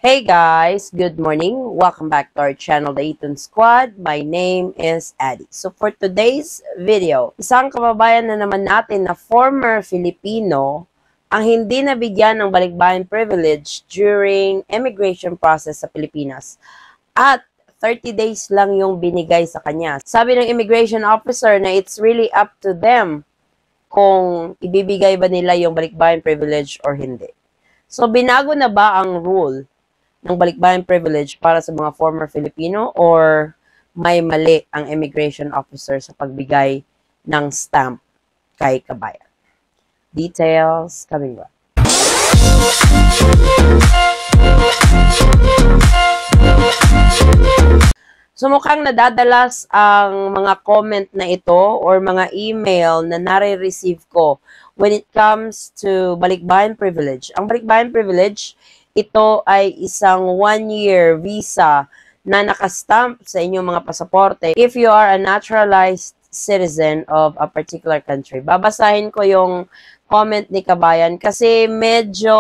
Hey guys, good morning. Welcome back to our channel, The Eton Squad. My name is Addie. So for today's video, isang kababayan na naman natin na former Filipino ang hindi nabigyan ng balikbayan privilege during immigration process sa Pilipinas. At 30 days lang yung binigay sa kanya. Sabi ng immigration officer na it's really up to them kung ibibigay ba nila yung balikbayan privilege or hindi. So binago na ba ang rule ng balikbayan privilege para sa mga former Filipino or may mali ang immigration officer sa pagbigay ng stamp kay kabayan? Details coming up. So mukhang nadadalas ang mga comment na ito or mga email na nare-receive ko when it comes to balikbayan privilege. Ang balikbayan privilege, ito ay isang 1-year visa na nakastamp sa inyong mga pasaporte if you are a naturalized citizen of a particular country. Babasahin ko yung comment ni Kabayan kasi medyo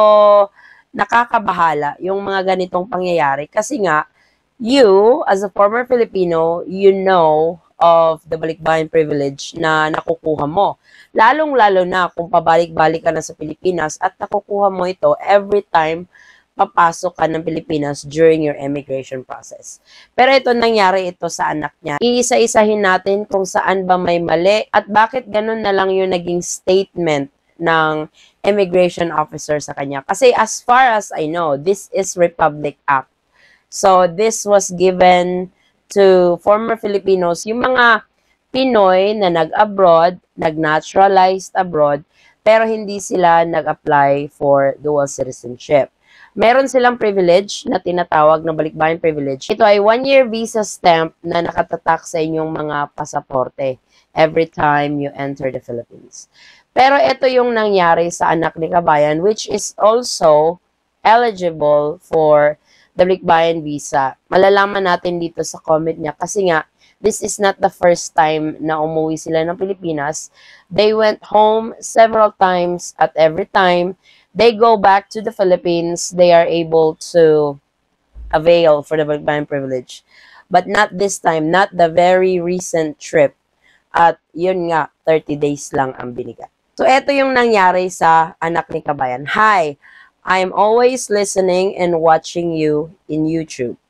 nakakabahala yung mga ganitong pangyayari. Kasi nga, you, as a former Filipino, you know of the balikbayan privilege na nakukuha mo. Lalong-lalo na kung pabalik-balik ka na sa Pilipinas at nakukuha mo ito every time papasok ka ng Pilipinas during your immigration process. Pero ito nangyari ito sa anak niya. Iisa-isahin natin kung saan ba may mali at bakit ganun na lang yung naging statement ng immigration officer sa kanya. Kasi as far as I know, this is Republic Act. So this was given to former Filipinos, yung mga Pinoy na nag-abroad, nag-naturalized abroad, pero hindi sila nag-apply for dual citizenship. Meron silang privilege na tinatawag na balikbayan privilege. Ito ay 1-year visa stamp na nakatatak sa inyong mga pasaporte every time you enter the Philippines. Pero ito yung nangyari sa anak ni Kabayan, which is also eligible for the balikbayan visa. Malalaman natin dito sa comment niya kasi nga, this is not the first time na umuwi sila ng Pilipinas. They went home several times at every time they go back to the Philippines, they are able to avail for the balikbayan privilege. But not this time, not the very recent trip. At yun nga, 30 days lang ang binigay. So, ito yung nangyari sa anak ni Kabayan. Hi, I'm always listening and watching you in YouTube.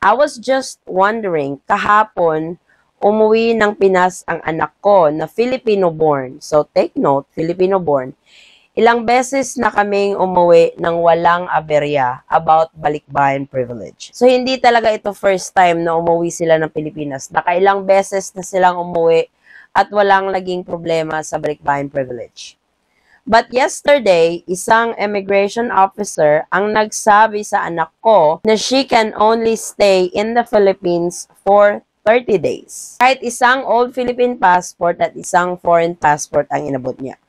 I was just wondering, kahapon, umuwi ng Pinas ang anak ko na Filipino-born. So, take note, Filipino-born. Ilang beses na kaming umuwi ng walang aberya about balikbayan privilege. So, hindi talaga ito first time na umuwi sila ng Pilipinas. Nakailang beses na silang umuwi at walang naging problema sa balikbayan privilege. But yesterday, isang immigration officer ang nagsabi sa anak ko na she can only stay in the Philippines for 30 days. Kahit isang old Philippine passport at isang foreign passport ang inabot niya.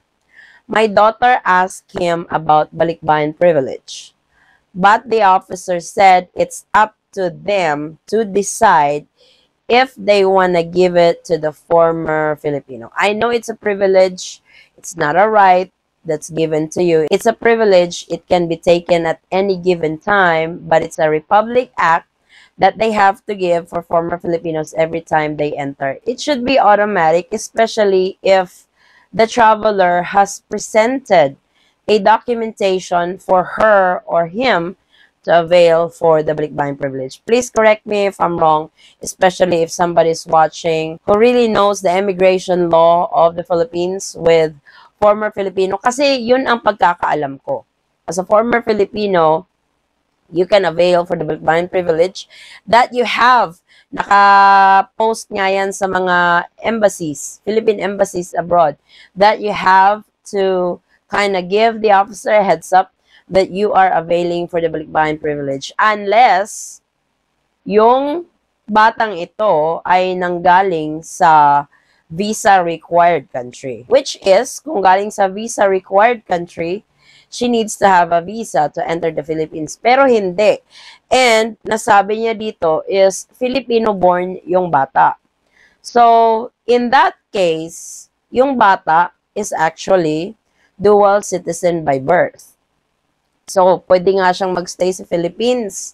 My daughter asked him about balikbayan privilege, but the officer said it's up to them to decide if they want to give it to the former Filipino. I know it's a privilege, it's not a right that's given to you. It's a privilege, it can be taken at any given time, but it's a Republic Act that they have to give for former Filipinos every time they enter. It should be automatic, especially if the traveler has presented a documentation for her or him to avail for the balikbayan privilege. Please correct me if I'm wrong, especially if somebody's watching who really knows the immigration law of the Philippines with former Filipino. Kasi yun ang pagkakaalam ko. As a former Filipino, you can avail for the balikbayan privilege that you have. Naka-post nga yan sa mga embassies, Philippine embassies abroad, that you have to kind of give the officer a heads up that you are availing for the balikbayan privilege unless yung batang ito ay nanggaling sa visa required country. Which is, kung galing sa visa required country, she needs to have a visa to enter the Philippines. Pero hindi. And, nasabi niya dito is Filipino-born yung bata. So, in that case, yung bata is actually dual citizen by birth. So, pwede nga siyang magstay sa Philippines.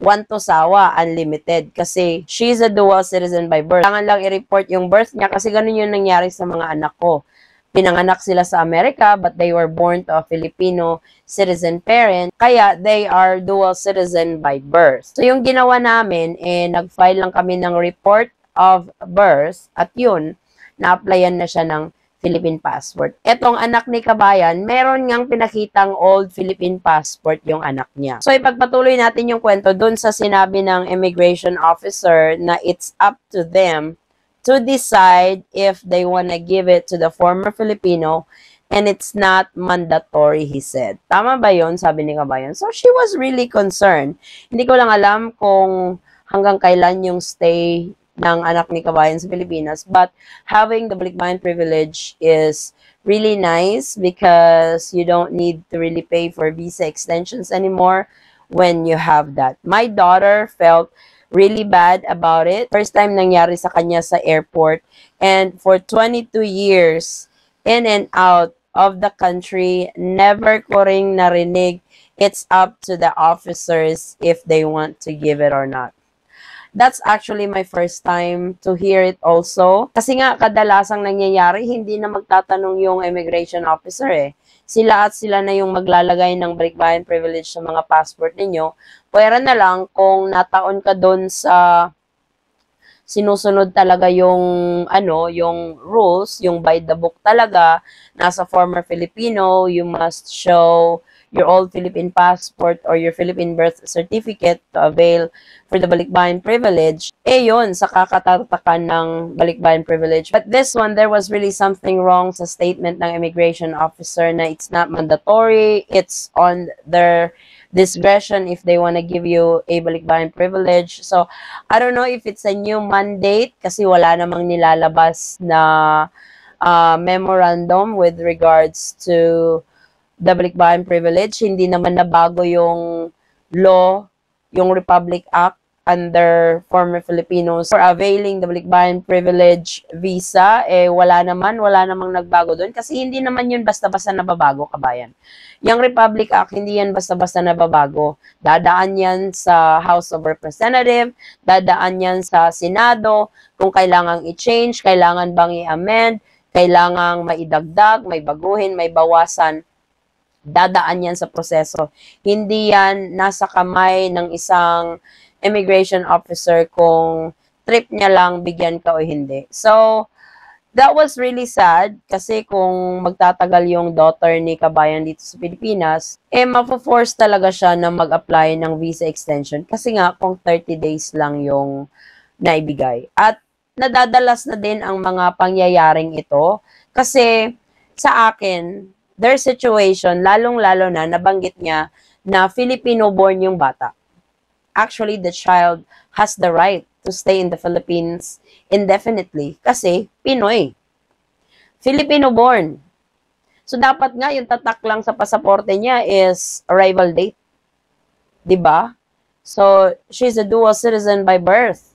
One to sawa, unlimited. Kasi she's a dual citizen by birth. Kailangan lang i-report yung birth niya kasi ganun yung nangyari sa mga anak ko. Pinanganak sila sa Amerika but they were born to a Filipino citizen parent. Kaya they are dual citizen by birth. So, yung ginawa namin, nag-file lang kami ng report of birth at yun, na-applyan na siya ng Philippine passport. Etong anak ni Kabayan, meron ngang pinakitang old Philippine passport yung anak niya. So, ipagpatuloy natin yung kwento dun sa sinabi ng immigration officer na it's up to them to decide if they wanna give it to the former Filipino and it's not mandatory, he said. Tama ba yun? Sabi ni Kabayan. So, she was really concerned. Hindi ko lang alam kung hanggang kailan yung stay ng anak ni Kabayan sa Pilipinas. But having the balikbayan privilege is really nice because you don't need to really pay for visa extensions anymore when you have that. My daughter felt really bad about it. First time nangyari sa kanya sa airport. And for 22 years, in and out of the country, never ko ring narinig. It's up to the officers if they want to give it or not. That's actually my first time to hear it also. Kasi nga, kadalasang nangyayari, hindi na magtatanong yung immigration officer eh. Sila na yung maglalagay ng balikbayan privilege sa mga passport ninyo. Pwera na lang kung nataon ka doon sa sinusunod talaga yung yung rules, yung by the book talaga, nasa former Filipino, you must show your old Philippine passport or your Philippine birth certificate to avail for the balikbayan privilege, yun, sa kakatatakan ng balikbayan privilege. But this one, there was really something wrong sa statement ng immigration officer na it's not mandatory, it's on their discretion if they want to give you a balikbayan privilege. So, I don't know if it's a new mandate kasi wala namang nilalabas na memorandum with regards to the balikbayan privilege. Hindi naman nabago yung law, yung Republic Act under former Filipinos for availing the balikbayan privilege visa. Wala namang nagbago doon kasi hindi naman yun basta-basta nababago, kabayan. Yung Republic Act, hindi yan basta-basta nababago. Dadaan yan sa House of Representatives, dadaan yan sa Senado, kung kailangang i-change, kailangan bang i-amend, kailangang maidagdag, may baguhin, may bawasan, dadaan yan sa proseso. Hindi yan nasa kamay ng isang immigration officer kung trip niya lang bigyan ka o hindi. So, that was really sad kasi kung magtatagal yung daughter ni Kabayan dito sa Pilipinas, mapo-force talaga siya na mag-apply ng visa extension kasi nga kung 30 days lang yung naibigay. At nadadalas na din ang mga pangyayaring ito kasi sa akin, their situation, lalong-lalo na nabanggit niya na Filipino-born yung bata. Actually, the child has the right to stay in the Philippines indefinitely kasi Pinoy. Filipino-born. So, dapat nga yung tatak lang sa pasaporte niya is arrival date. Diba? So, she's a dual citizen by birth.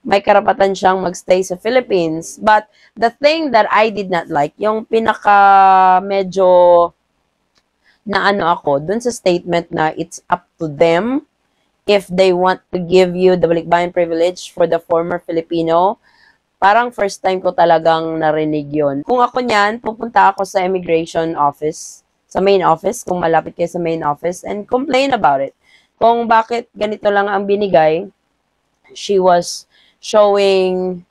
May karapatan siyang magstay sa Philippines. But the thing that I did not like, yung pinaka medyo na ako, dun sa statement na it's up to them if they want to give you the balikbayan privilege for the former Filipino. Parang first time ko talagang narinig yun. Kung ako niyan, pupunta ako sa immigration office, sa main office, kung malapit kayo sa main office, and complain about it. Kung bakit ganito lang ang binigay, she was showing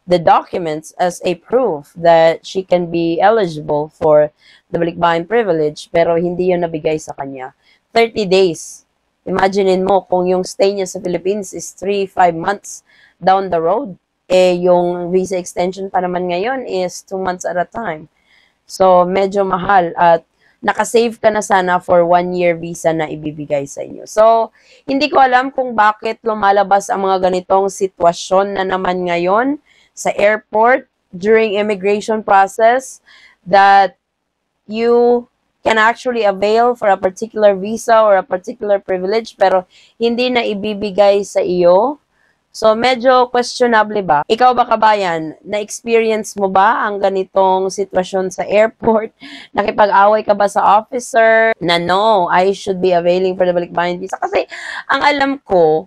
the documents as a proof that she can be eligible for the balikbayan privilege, pero hindi yun nabigay sa kanya. 30 days. Imaginein mo, kung yung stay niya sa Philippines is 3-5 months down the road, yung visa extension pa naman ngayon is 2 months at a time. So, medyo mahal at nakasave ka na sana for 1-year visa na ibibigay sa inyo. So, hindi ko alam kung bakit lumalabas ang mga ganitong sitwasyon na naman ngayon sa airport during immigration process that you can actually avail for a particular visa or a particular privilege pero hindi na ibibigay sa iyo So, medyo questionable ba? Ikaw ba, kabayan, na-experience mo ba ang ganitong sitwasyon sa airport? Nakipag-away ka ba sa officer na no, I should be availing for the balikbayan visa? Kasi, ang alam ko,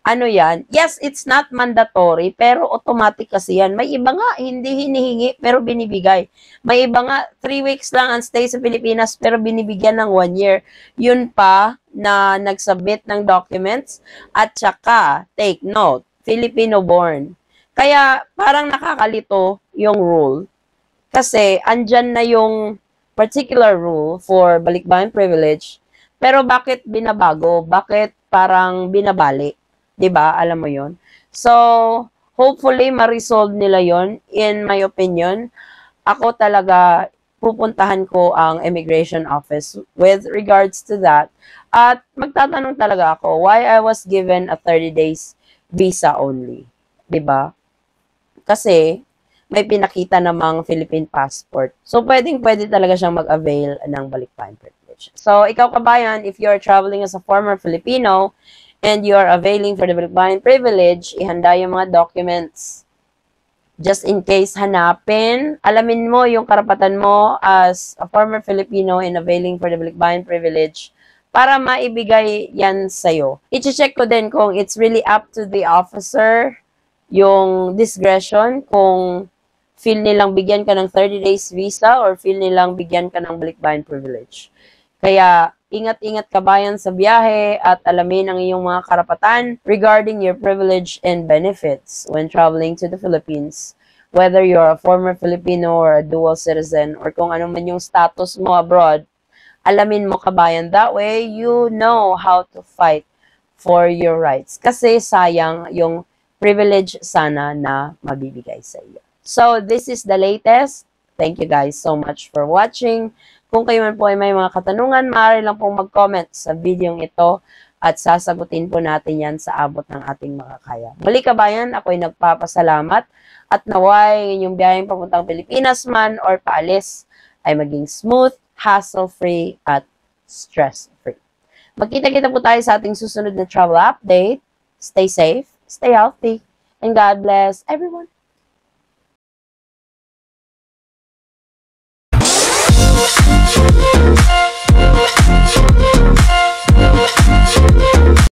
ano yan, yes, it's not mandatory, pero automatic kasi yan. May iba nga, hindi hinihingi, pero binibigay. May iba nga, 3 weeks lang ang stay sa Pilipinas, pero binibigyan ng 1 year. Yun pa, na nag-submit ng documents, at saka, take note, Filipino-born. Kaya, parang nakakalito yung rule. Kasi, andyan na yung particular rule for balikbayan privilege, pero bakit binabago? Bakit parang binabali? 'Di ba? Alam mo 'yon. So, hopefully ma-resolve nila 'yon. In my opinion, ako talaga pupuntahan ko ang immigration office with regards to that. At magtatanong talaga ako why I was given a 30 days visa only. 'Di ba? Kasi may pinakita namang Philippine passport. So, pwedeng-pwede talaga siyang mag-avail ng balikbayan privilege. So, ikaw, kabayan, if you're traveling as a former Filipino and you are availing for the balikbayan privilege, ihanda yung mga documents. Just in case hanapin, alamin mo yung karapatan mo as a former Filipino in availing for the balikbayan privilege para maibigay yan sa'yo. I-check ko din kung it's really up to the officer, yung discretion, kung feel nilang bigyan ka ng 30 days visa or feel nilang bigyan ka ng balikbayan privilege. Kaya, ingat-ingat kabayan sa biyahe at alamin ang iyong mga karapatan regarding your privilege and benefits when traveling to the Philippines. Whether you're a former Filipino or a dual citizen or kung ano man yung status mo abroad, alamin mo, kabayan. That way, you know how to fight for your rights. Kasi sayang yung privilege sana na mabibigay sa iyo. So, this is the latest. Thank you guys so much for watching. Kung kayo man po ay may mga katanungan, maaari lang pong mag-comment sa video ito at sasagutin po natin yan sa abot ng ating mga kaya. Muli, kabayan, ako ay nagpapasalamat at naway yung biyaheng papuntang Pilipinas man or paalis ay maging smooth, hassle-free at stress-free. Magkita-kita po tayo sa ating susunod na travel update. Stay safe, stay healthy, and God bless everyone.